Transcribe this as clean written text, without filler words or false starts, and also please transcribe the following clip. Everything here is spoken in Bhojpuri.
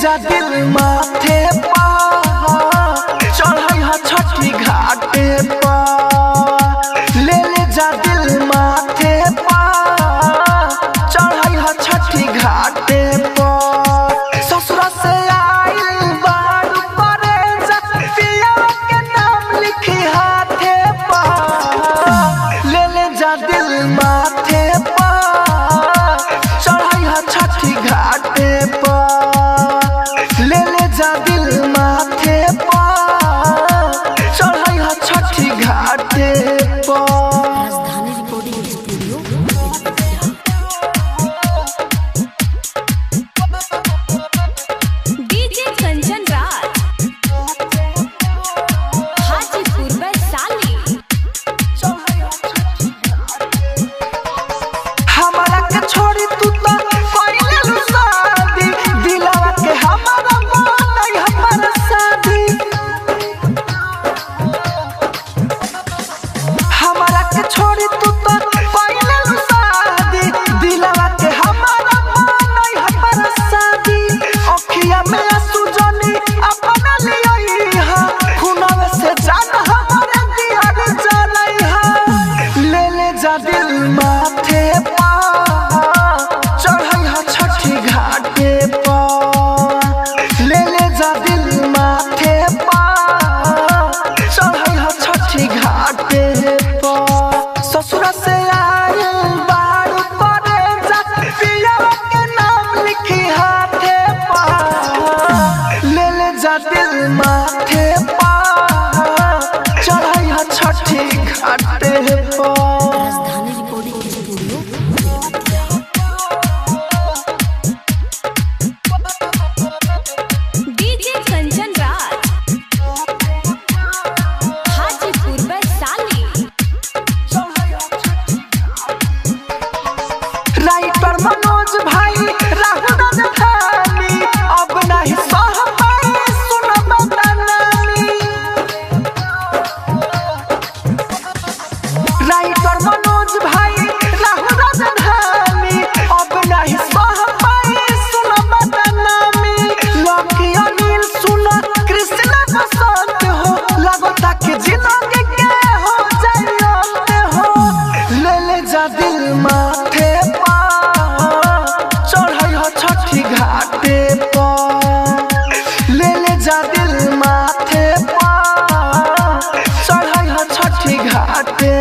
जा दिल माथे पा चढ़ई हा छठी घाटे पा ले जा दिल माथे पा चढ़ई हा छठी घाटे पा ससुर से आइल बारू करे जा पिया के नाम लिखी हाथे पा ले जा दिल माथे पा चढ़ई हा छठी घाटे पा ले जा दिल माथे पा चढ़ई हा छठी घाटे पा। राजधानी recording studio DJ Kanchan Raj Hajipur Vaishali. हमारा के छोड़ी तू तो कइले लू शादी दिलवा के हमारा बनई हमर शादी हमारा के छोड़ी तू तो कइले लू शादी दिलवा के हमारा बनई हमर शादी अखिया में आंसू जनी अपना लियई हा खुनवे से जान हमारे दियार जलई हा ले जा दिल माथे पा चढ़ई हा छठी घाटे पा ले जा दिल माथे पा चढ़ई हा छठी घाटे पा ससुर से आइल बारू करे जा पिया के नाम लिखी हाथे पा ले जा दिल माथे पा चढ़ई हा छठी घाटे पा। राजधानी recording studio DJ Kanchan Raj Hajipur Vaishali. Writer Manoj भाई राहुल राजधानी अब नहीं सह पाए सुन बदनामी राइटर मनोज भाई राहुल राजधानी अब नहीं सह पाए सुन बदनामी लकी अनिल सुन कृष्ण बसंत हो लगता कि जिंदगी के हो जाए हो ले जा दिल माथे पा चढ़ई हा छठी घाटे पा ले जा दिल माथे पा चढ़ई हा छठी घाटे